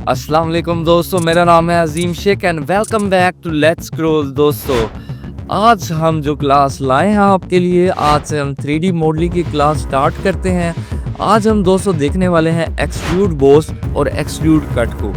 अस्सलाम वालेकुम दोस्तों, मेरा नाम है Azeem Shaikh and welcome back to let's scroll. दोस्तों, आज हम जो क्लास लाए हैं आपके लिए, आज से हम 3D मॉडलिंग की क्लास स्टार्ट करते हैं। आज हम दोस्तों देखने वाले हैं एक्सट्रूड बॉस और एक्सट्रूड कट को।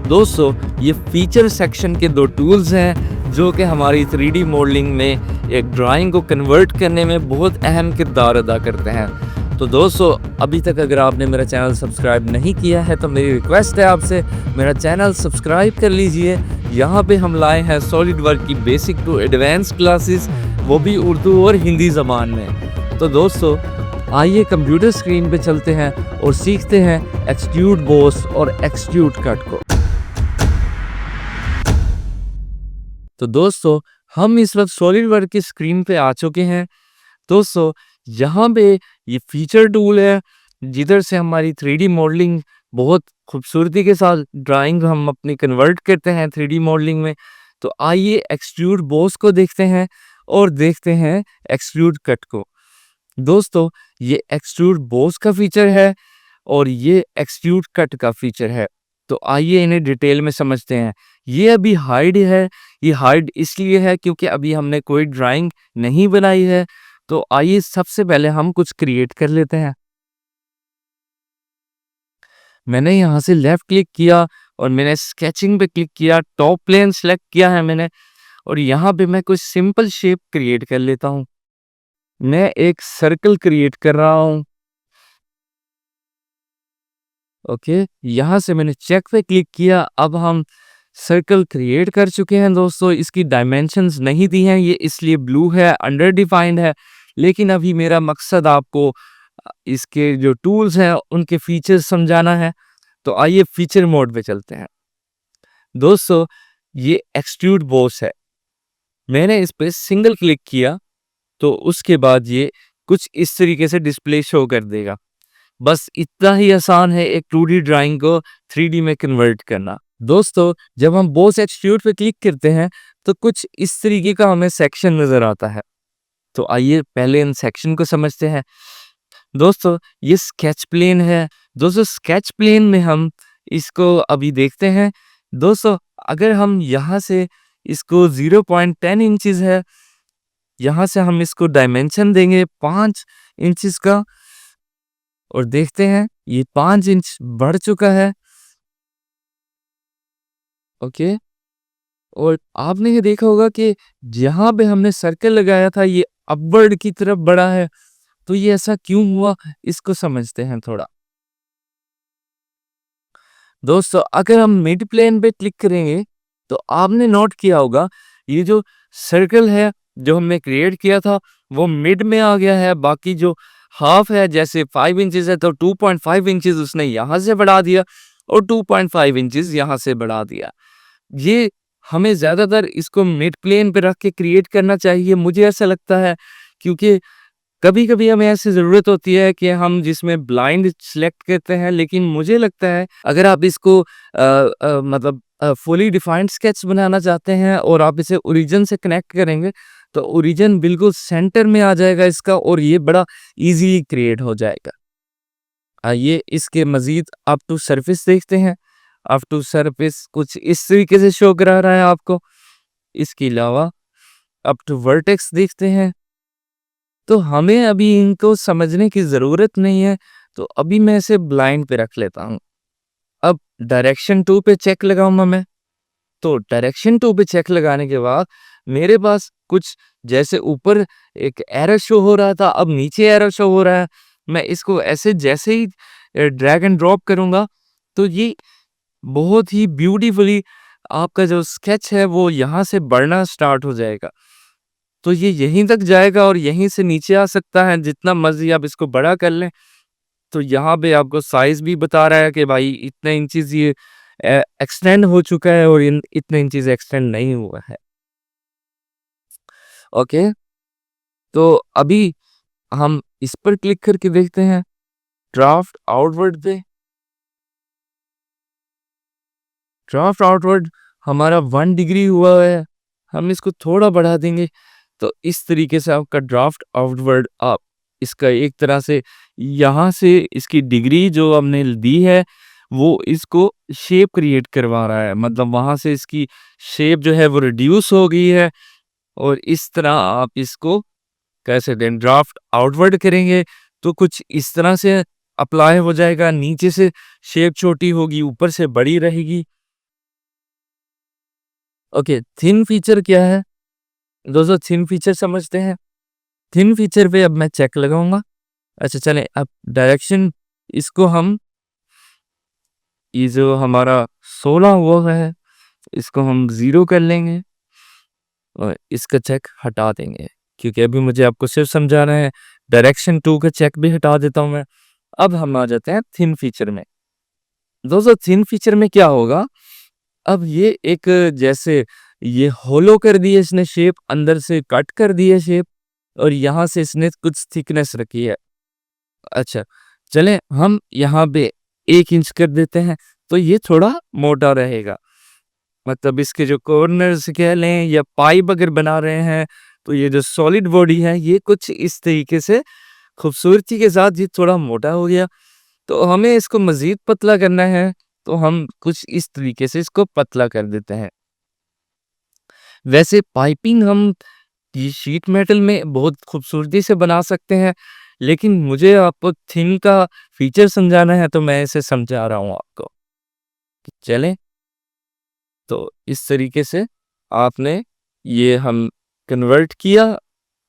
दोस्तों, ये फीचर सेक्शन के दो टूल्स हैं जो कि हमारी 3D मॉडलिंग में एक ड्राइंग को कन्वर्ट करने में बहुत अहम किरदार अदा करते हैं। तो दोस्तों, अभी तक अगर आपने मेरा चैनल सब्सक्राइब नहीं किया है तो मेरी रिक्वेस्ट है आपसे, मेरा चैनल सब्सक्राइब कर लीजिए। यहाँ पे हम लाए हैं सॉलिड वर्क की बेसिक टू एडवांस क्लासेस, वो भी उर्दू और हिंदी ज़बान में। तो दोस्तों, आइए कंप्यूटर स्क्रीन पे चलते हैं और सीखते हैं एक्सट्रूड बॉस और एक्सट्रूड कट को। तो दोस्तों, हम इस वक्त सॉलिड वर्क की स्क्रीन पे आ चुके हैं। दोस्तों, यहाँ पे ये फीचर टूल है जिधर से हमारी 3D मॉडलिंग बहुत खूबसूरती के साथ ड्राइंग हम अपनी कन्वर्ट करते हैं 3D मॉडलिंग में। तो आइए एक्सट्रूड बॉस को देखते हैं और देखते हैं एक्सट्रूड कट को। दोस्तों, ये एक्सट्रूड बॉस का फीचर है और ये एक्सट्रूड कट का फीचर है। तो आइए इन्हें डिटेल में समझते हैं। ये अभी हाइड है, ये हाइड इसलिए है क्योंकि अभी हमने कोई ड्राइंग नहीं बनाई है। तो आइए सबसे पहले हम कुछ क्रिएट कर लेते हैं। मैंने यहाँ से लेफ्ट क्लिक किया और मैंने स्केचिंग पे क्लिक किया, टॉप प्लेन सेलेक्ट किया है मैंने, और यहाँ पे मैं कुछ सिंपल शेप क्रिएट कर लेता हूँ। मैं एक सर्कल क्रिएट कर रहा हूँ। ओके, यहाँ से मैंने चेक पे क्लिक किया। अब हम सर्कल क्रिएट कर चुके हैं। दोस्तों, इसकी डायमेंशंस नहीं दी हैं, ये इसलिए ब्लू है, अंडर डिफाइंड है। लेकिन अभी मेरा मकसद आपको इसके जो टूल्स हैं उनके फीचर्स समझाना है। तो आइए फीचर मोड पे चलते हैं। दोस्तों, ये एक्सट्रूड बॉस है। मैंने इस पे सिंगल क्लिक किया तो उसके बाद ये कुछ इस तरीके से डिस्प्ले शो कर देगा। बस इतना ही आसान है एक 2D ड्राइंग को 3D में कन्वर्ट करना। दोस्तों, जब हम बॉस एक्सट्रूड पे क्लिक करते हैं तो कुछ इस तरीके का हमें सेक्शन नजर आता है। तो आइए पहले इन सेक्शन को समझते हैं। दोस्तों, ये स्केच प्लेन है। दोस्तों, स्केच प्लेन में हम इसको अभी देखते हैं। दोस्तों, अगर हम यहाँ से इसको 0.10 इंचेस है, यहाँ से हम इसको डायमेंशन देंगे 5 इंचेस का और देखते हैं ये 5 इंच बढ़ चुका है। ओके, और आपने ये देखा होगा कि जहाँ पे हमने सर्कल लगाया था ये अपवर्ड की तरफ बढ़ा है। तो ये ऐसा क्यों हुआ, इसको समझते हैं थोड़ा। दोस्तों, अगर हम मिड प्लेन पे क्लिक करेंगे तो आपने नोट किया होगा ये जो सर्कल है जो हमने क्रिएट किया था वो मिड में आ गया है। बाकी जो हाफ है, जैसे 5 इंचेस है तो 2.5 इंचेस उसने यहाँ से बढ़ा दिया और 2.5 इंचेस यहाँ से बढ़ा दिया। ये हमें ज़्यादातर इसको मिड प्लेन पे रख के क्रिएट करना चाहिए, मुझे ऐसा लगता है, क्योंकि कभी-कभी हमें ऐसी ज़रूरत होती है कि हम जिसमें ब्लाइंड सेलेक्ट करते हैं, लेकिन मुझे लगता है अगर आप इसको मतलब फुली डिफाइंड स्केच बनाना चाहते हैं और आप इसे ओरिजिन से कनेक्ट करेंगे तो ओरिजिन बिल्कुल सेंटर में आ जाएगा इसका और ये बड़ा ईज़िली क्रिएट हो जाएगा। आइए इसके मज़ीद अप टू सरफेस देखते हैं। अप टू सरफेस कुछ इस तरीके से शो करा रहा है आपको। इसके अलावा अप टू वर्टेक्स देखते हैं। तो हमें अभी इनको समझने की ज़रूरत नहीं है, तो अभी मैं इसे ब्लाइंड पे रख लेता हूँ। अब डायरेक्शन 2 पे चेक लगाऊंगा मैं। तो डायरेक्शन 2 पे चेक लगाने के बाद मेरे पास कुछ, जैसे ऊपर एक एरो शो हो रहा था, अब नीचे एरो शो हो रहा है। मैं इसको ऐसे जैसे ही ड्रैग एंड ड्रॉप करूंगा तो ये बहुत ही ब्यूटीफुली आपका जो स्केच है वो यहाँ से बढ़ना स्टार्ट हो जाएगा। तो ये यहीं तक जाएगा और यहीं से नीचे आ सकता है, जितना मर्जी आप इसको बड़ा कर लें। तो यहाँ पे आपको साइज भी बता रहा है कि भाई इतने इंचेस ये एक्सटेंड हो चुका है और इतने इंचेस एक्सटेंड नहीं हुआ है। ओके, तो अभी हम इस पर क्लिक करके देखते हैं ड्राफ्ट आउटवर्ड पे। ड्राफ्ट आउटवर्ड हमारा 1 डिग्री हुआ है, हम इसको थोड़ा बढ़ा देंगे तो इस तरीके से आपका ड्राफ्ट आउटवर्ड इसका एक तरह से यहाँ से इसकी डिग्री जो हमने दी है वो इसको शेप क्रिएट करवा रहा है, मतलब वहाँ से इसकी शेप जो है वो रिड्यूस हो गई है और इस तरह आप इसको कह सकते हैं ड्राफ्ट आउटवर्ड करेंगे तो कुछ इस तरह से अप्लाई हो जाएगा, नीचे से शेप छोटी होगी, ऊपर से बड़ी रहेगी। ओके, थिन फीचर क्या है? दोस्तों थिन फीचर समझते हैं। थिन फीचर पे अब मैं चेक लगाऊंगा। अच्छा चलें, अब डायरेक्शन इसको हम ये जो हमारा 16 हुआ है इसको हम 0 कर लेंगे और इसका चेक हटा देंगे, क्योंकि अभी मुझे आपको सिर्फ समझाना है। डायरेक्शन 2 का चेक भी हटा देता हूं मैं। अब हम आ जाते हैं थिन फीचर में। दोस्तों थिन फीचर में क्या होगा, अब ये एक जैसे ये होलो कर दिए इसने शेप, अंदर से कट कर दिए शेप और यहाँ से इसने कुछ थिकनेस रखी है। अच्छा चलें, हम यहाँ पे 1 इंच कर देते हैं तो ये थोड़ा मोटा रहेगा। मतलब इसके जो कॉर्नर्स कह लें या पाइप अगर बना रहे हैं तो ये जो सॉलिड बॉडी है ये कुछ इस तरीके से खूबसूरती के साथ ये थोड़ा मोटा हो गया। तो हमें इसको मजीद पतला करना है तो हम कुछ इस तरीके से इसको पतला कर देते हैं। वैसे पाइपिंग हम ये शीट मेटल में बहुत खूबसूरती से बना सकते हैं, लेकिन मुझे आपको थिन का फीचर समझाना है तो मैं इसे समझा रहा हूँ आपको। चलें, तो इस तरीके से आपने ये हम कन्वर्ट किया।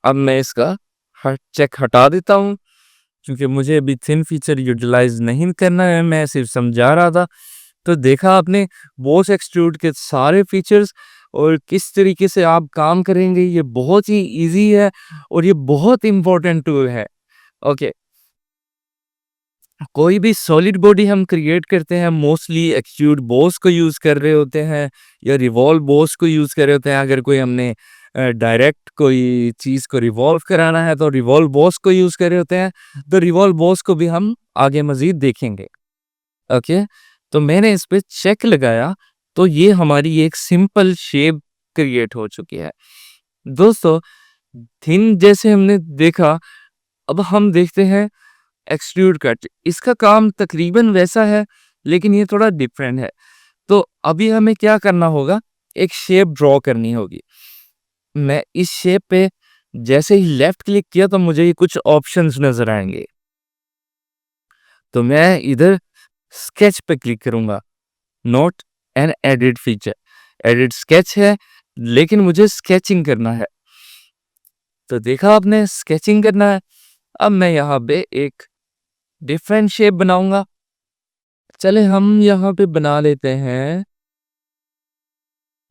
अब मैं इसका चेक हटा देता हूँ क्योंकि मुझे अभी थिन फीचर यूटिलाइज नहीं करना है, मैं सिर्फ समझा रहा था। तो देखा आपने बोस एक्सट्रूड के सारे फीचर्स और किस तरीके से आप काम करेंगे, ये बहुत ही इजी है और ये बहुत इंपॉर्टेंट टूल है। ओके, कोई भी सॉलिड बॉडी हम क्रिएट करते हैं मोस्टली एक्सट्रूड बॉस को यूज कर रहे होते हैं या रिवॉल्व बॉस को यूज कर रहे होते हैं। अगर कोई हमने डायरेक्ट कोई चीज को रिवॉल्व कराना है तो रिवॉल्व बॉस को यूज कर रहे होते हैं। तो रिवॉल्व बॉस को भी हम आगे मजीद देखेंगे। ओके, तो मैंने इस पे चेक लगाया तो ये हमारी एक सिंपल शेप क्रिएट हो चुकी है। दोस्तों थिन जैसे हमने देखा, अब हम देखते हैं एक्सट्रूड कट। इसका काम तकरीबन वैसा है लेकिन ये थोड़ा डिफरेंट है। तो अभी हमें क्या करना होगा, एक शेप ड्रॉ करनी होगी। मैं इस शेप पे जैसे ही लेफ्ट क्लिक किया तो मुझे ये कुछ ऑप्शंस नजर आएंगे। तो मैं इधर स्केच पे क्लिक करूंगा, note and edit feature. Edit sketch है लेकिन मुझे स्केचिंग करना है। तो देखा आपने स्केचिंग करना है। अब मैं यहाँ पे एक डिफरेंट शेप बनाऊंगा। चले हम यहाँ पे बना लेते हैं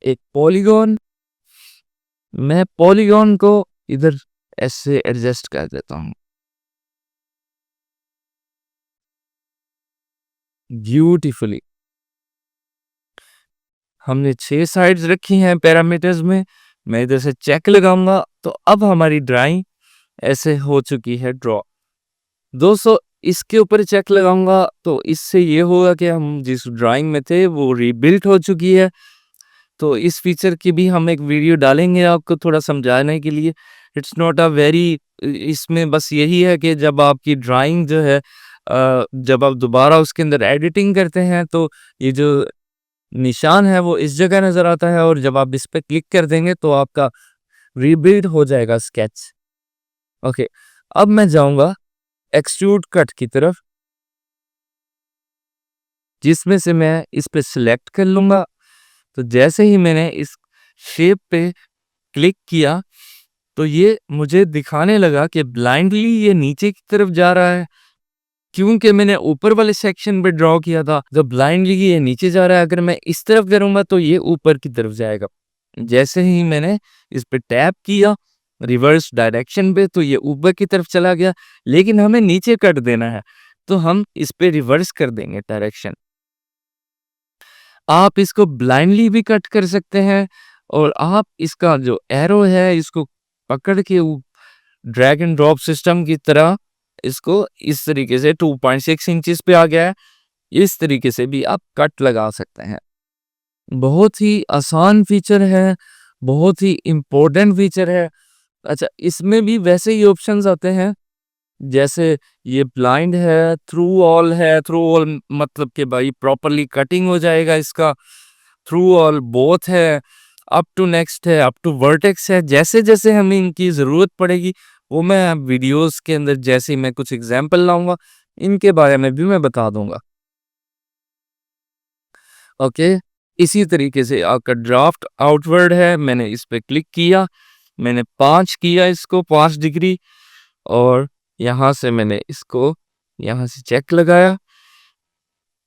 एक पॉलीगॉन। मैं पॉलीगॉन को इधर ऐसे एडजस्ट कर देता हूँ ब्यूटीफुली। हमने 6 साइड्स रखी हैं पैरामीटर्स में। मैं इधर से चेक लगाऊंगा तो अब हमारी ड्राइंग ऐसे हो चुकी है ड्रॉ। दोस्तों इसके ऊपर चेक लगाऊंगा तो इससे ये होगा कि हम जिस ड्राइंग में थे वो रीबिल्ट हो चुकी है। तो इस फीचर की भी हम एक वीडियो डालेंगे आपको थोड़ा समझाने के लिए। इट्स नॉट अ वेरी, इसमें बस यही है कि जब आपकी ड्राइंग जो है जब आप दोबारा उसके अंदर एडिटिंग करते हैं तो ये जो निशान है वो इस जगह नजर आता है और जब आप इस पे क्लिक कर देंगे तो आपका रीबिल्ड हो जाएगा स्केच। ओके, अब मैं जाऊंगा एक्सट्रूड कट की तरफ, जिसमें से मैं इस पे सिलेक्ट कर लूंगा। तो जैसे ही मैंने इस शेप पे क्लिक किया तो ये मुझे दिखाने लगा कि ब्लाइंडली ये नीचे की तरफ जा रहा है, क्योंकि मैंने ऊपर वाले सेक्शन पे ड्रॉ किया था। जब ब्लाइंडली ये नीचे जा रहा है, अगर मैं इस तरफ करूंगा तो ये ऊपर की तरफ जाएगा। जैसे ही मैंने इस पे टैप किया रिवर्स डायरेक्शन पे तो ये ऊपर की तरफ चला गया, लेकिन हमें नीचे कट देना है तो हम इस पे रिवर्स कर देंगे डायरेक्शन। आप इसको ब्लाइंडली भी कट कर सकते हैं और आप इसका जो एरो है इसको पकड़ के ड्रैग एंड ड्रॉप सिस्टम की तरह इसको इस तरीके से 2.6 इंचेस पे आ गया है, इस तरीके से भी आप कट लगा सकते हैं। बहुत ही आसान फीचर है, बहुत ही इम्पोर्टेंट फीचर है। अच्छा, इसमें भी वैसे ही ऑप्शंस आते हैं जैसे ये ब्लाइंड है, थ्रू ऑल है, थ्रू ऑल मतलब कि भाई प्रॉपर्ली कटिंग हो जाएगा इसका, थ्रू ऑल बोथ है, अप टू नेक्स्ट है, अप टू वर्टेक्स है। जैसे जैसे हमें इनकी ज़रूरत पड़ेगी वो मैं वीडियोस के अंदर जैसे ही मैं कुछ एग्जांपल लाऊंगा इनके बारे में भी मैं बता दूंगा। ओके, इसी तरीके से आपका ड्राफ्ट आउटवर्ड है, मैंने इस पे क्लिक किया, मैंने 5 किया इसको 5 डिग्री, और यहाँ से मैंने इसको यहाँ से चेक लगाया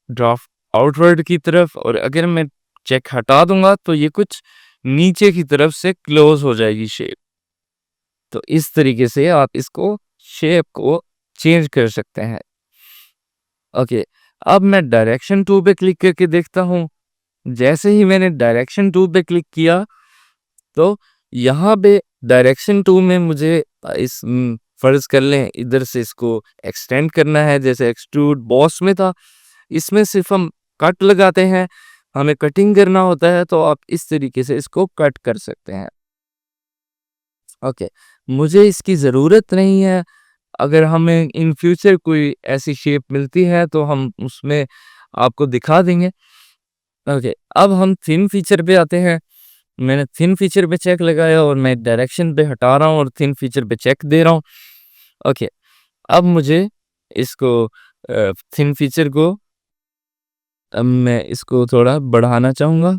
ड्राफ्ट आउटवर्ड की तरफ, और अगर मैं चेक हटा दूंगा तो ये कुछ नीचे की तरफ से क्लोज हो जाएगी शेप। तो इस तरीके से आप इसको शेप को चेंज कर सकते हैं। ओके, अब मैं डायरेक्शन टूल पे क्लिक करके देखता हूँ। जैसे ही मैंने डायरेक्शन टूल पे क्लिक किया तो यहाँ पे डायरेक्शन टूल में मुझे इस फर्ज कर लें इधर से इसको एक्सटेंड करना है, जैसे एक्सट्रूड बॉस में था, इसमें सिर्फ हम कट लगाते हैं, हमें कटिंग करना होता है तो आप इस तरीके से इसको कट कर सकते हैं। ओके, मुझे इसकी ज़रूरत नहीं है, अगर हमें इन फ्यूचर कोई ऐसी शेप मिलती है तो हम उसमें आपको दिखा देंगे। ओके, अब हम थिन फीचर पे आते हैं। मैंने थिन फीचर पे चेक लगाया और मैं डायरेक्शन पे हटा रहा हूँ और थिन फीचर पे चेक दे रहा हूँ। ओके, अब मुझे इसको थिन फीचर को अब मैं इसको थोड़ा बढ़ाना चाहूँगा।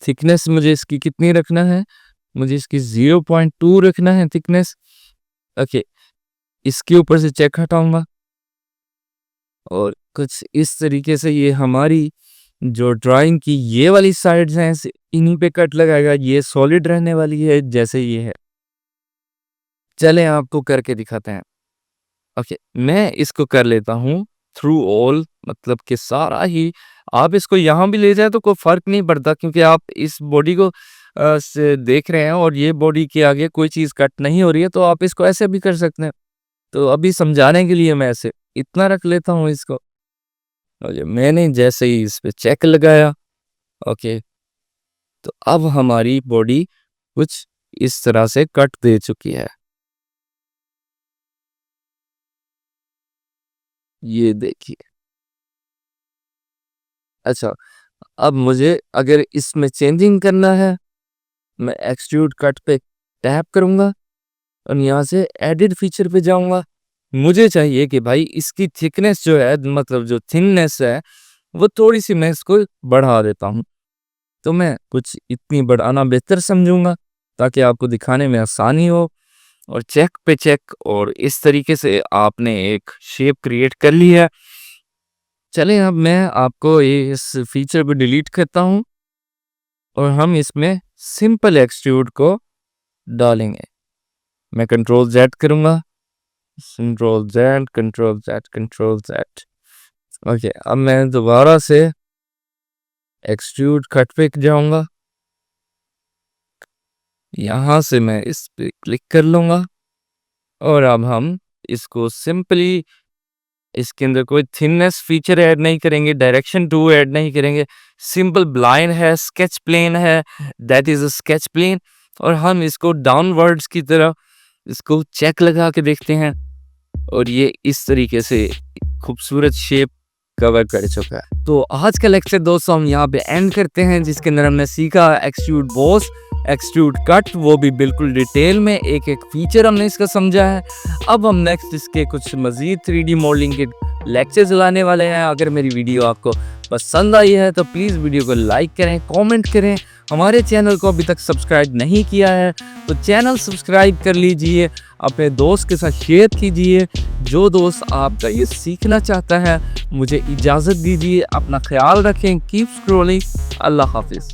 थिकनेस मुझे इसकी कितनी रखना है, मुझे इसकी 0.2 रखना है थिकनेस। ओके, इसके ऊपर से चेक हटाऊंगा और कुछ इस तरीके से ये हमारी जो ड्राइंग की ये वाली साइड्स हैं इन्हीं पे कट लगाएगा, ये सॉलिड रहने वाली है जैसे ये है। चलें आपको करके दिखाते हैं। ओके, मैं इसको कर लेता हूँ थ्रू ऑल, मतलब कि सारा ही। आप इसको यहाँ भी ले जाए तो कोई फर्क नहीं पड़ता क्योंकि आप इस बॉडी को से देख रहे हैं और ये बॉडी के आगे कोई चीज़ कट नहीं हो रही है, तो आप इसको ऐसे भी कर सकते हैं। तो अभी समझाने के लिए मैं ऐसे इतना रख लेता हूँ इसको। और मैंने जैसे ही इस पे चेक लगाया, ओके, तो अब हमारी बॉडी कुछ इस तरह से कट दे चुकी है। ये देखिए। अच्छा, अब मुझे अगर इसमें चेंजिंग करना है, मैं एक्सट्रूड कट पे टैप करूंगा और यहाँ से एडिट फीचर पे जाऊंगा। मुझे चाहिए कि भाई इसकी थिकनेस जो है, मतलब जो थिननेस है, वो थोड़ी सी मैं इसको बढ़ा देता हूँ। तो मैं कुछ इतनी बढ़ाना बेहतर समझूंगा ताकि आपको दिखाने में आसानी हो। और चेक पे चेक, और इस तरीके से आपने एक शेप क्रिएट कर ली है। चलें अब मैं आपको ये इस फीचर को डिलीट करता हूँ और हम इसमें सिंपल एक्सट्रूड को डालेंगे। मैं कंट्रोल जेड करूँगा, control Z, control Z, control Z. Okay, अब मैं दोबारा से एक्सट्रूड कट पे जाऊँगा, यहाँ से मैं इस पे क्लिक कर लूँगा और अब हम इसको सिंपली इसके अंदर कोई थिननेस फीचर ऐड नहीं करेंगे, डायरेक्शन टू ऐड नहीं करेंगे, सिंपल ब्लाइंड है, स्केच प्लेन है, that is a sketch plane. और हम इसको डाउनवर्ड्स की तरह इसको चेक लगा के देखते हैं और ये इस तरीके से खूबसूरत शेप कवर कर चुका है। तो आज का लेक्चर दोस्तों हम यहाँ पे एंड करते हैं, जिसके अंदर हमने सीखा एक्सट्रूड बॉस, एक्सट्रूड कट, वो भी बिल्कुल डिटेल में एक एक फीचर हमने इसका समझा है। अब हम नेक्स्ट इसके कुछ मज़ीद 3D मॉडलिंग के लेक्चर्स लाने वाले हैं। अगर मेरी वीडियो आपको पसंद आई है तो प्लीज़ वीडियो को लाइक करें, कमेंट करें। हमारे चैनल को अभी तक सब्सक्राइब नहीं किया है तो चैनल सब्सक्राइब कर लीजिए, अपने दोस्त के साथ शेयर कीजिए। जो दोस्त आपका ये सीखना चाहता है, मुझे इजाज़त दीजिए। अपना ख्याल रखें। Keep scrolling. अल्लाह हाफिज़।